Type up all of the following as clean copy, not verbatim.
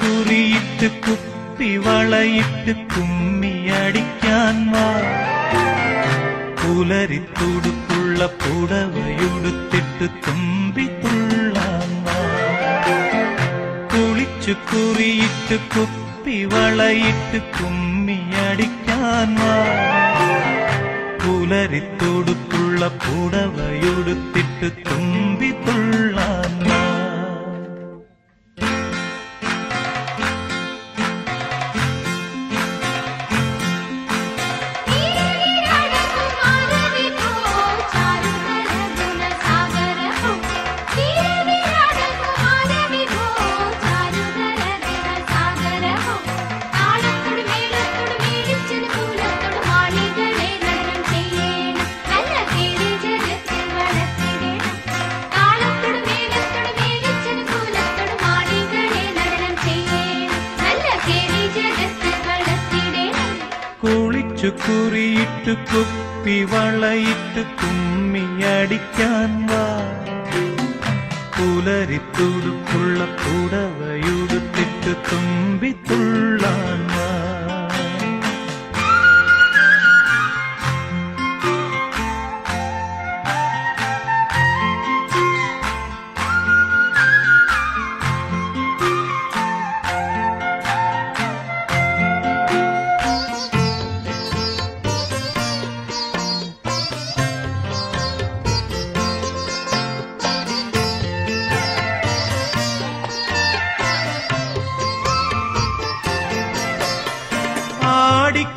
കുറിയിട്ട് കുപ്പി വളയിട്ട് കുമ്മിയടിക്കാൻ വാ, പുലരിത്തുടുപ്പുള്ള പുടവയുടുത്തിട്ട് തുമ്പി തുള്ളാൻ വാ. കുളിച്ചു കുറിയിട്ട് കുപ്പി വളയിട്ട് കുമ്മിയടിക്കാൻ വാ, പുലരിത്തുടുപ്പുള്ള പുടവയുടുത്തിട്ട് തുമ്പി തുള്ളാൻ വാ. കുളിച്ചു കുറിയിട്ട് കുപ്പി വളയിട്ട് കുമ്മിയടിക്കാൻ വാ, പുലരിത്തുടുപ്പുള്ള പുടവയുടുത്തിട്ട് തുമ്പി തുള്ളാൻ വാ.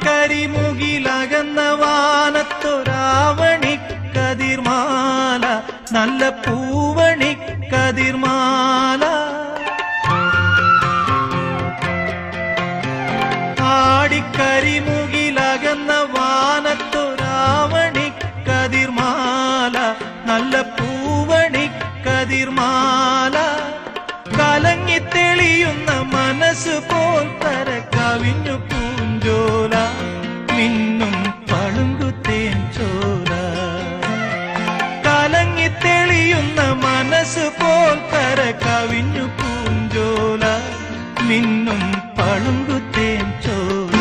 കരിമുകിലകന്ന വാനത്തൊരാവണിക്കതിർമാല, നല്ല പൂവണിക്കതിർമാല. ആടിക്കരിമുകിലകന്ന വാനത്തൊരാവണിക്കതിർമാല, നല്ല പൂവണിക്കതിർമാല. കലങ്ങിത്തെളിയുന്ന മനസ്സ് പോൽ കര കവിഞ്ഞു പൂഞ്ചോല, മിന്നും പളുങ്കുത്തേൻ ചോല. കലങ്ങിത്തെളിയുന്ന മനസ്സ് പോൽ കര കവിഞ്ഞു പൂഞ്ചോല, മിന്നും പളുങ്കുത്തേൻ ചോല.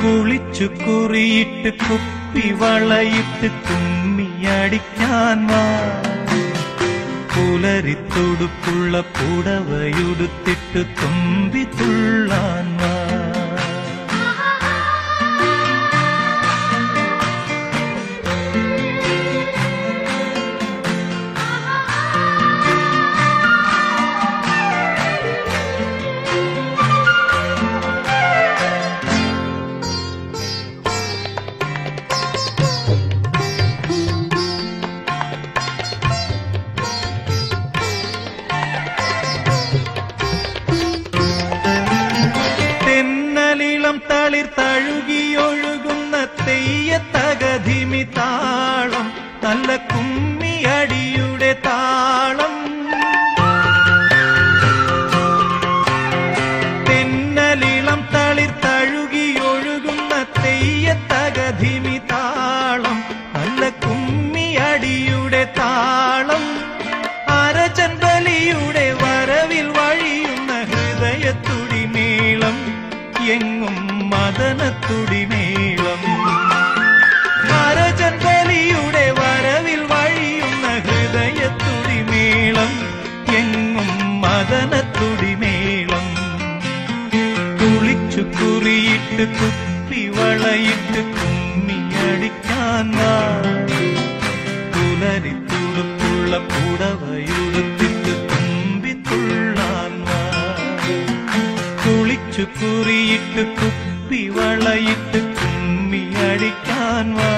കുളിച്ചു കുറിയിട്ട് കുപ്പി വളയിട്ട് കുമ്മിയടിക്കാൻ വാ, പുലരിത്തുടുപ്പുള്ള പുടവയുടുത്തിട്ട് തുമ്പി തുള്ളാൻ വാ. തളിർ തഴുകിയൊഴുകുന്ന തെയ്യത്തകധിമി താളം, നല്ല കുമ്മിയടിയുടെ താളം. തെന്നലിളം തളിർ തഴുകിയൊഴുകുന്ന തെയ്യത്തകധിമി താളം, നല്ല കുമ്മിയടിയുടെ താളം. അരചൻബലിയുടെ വരവിൽ വഴിയുന്ന ഹൃദയത്തുടിമേളം, എങ്ങും മദനത്തുടിമേളം. അരചൻബലിയുടെ വരവിൽ വഴിയുന്ന ഹൃദയത്തുടിമേളം, എങ്ങും കുറിയിട്ട് കുപ്പി വളയിട്ട് കുമ്മിയടിക്കാൻ വാ പുലരിത്തുടുപ്പുള്ള പുടവയുടുത്തിട്ട് തുമ്പിത്തുള്ളാൻ വാ കുളിച്ചു കുറിയിട്ട് കുപ്പി വളയിട്ട് കുമ്മിയടിക്കാൻ വാ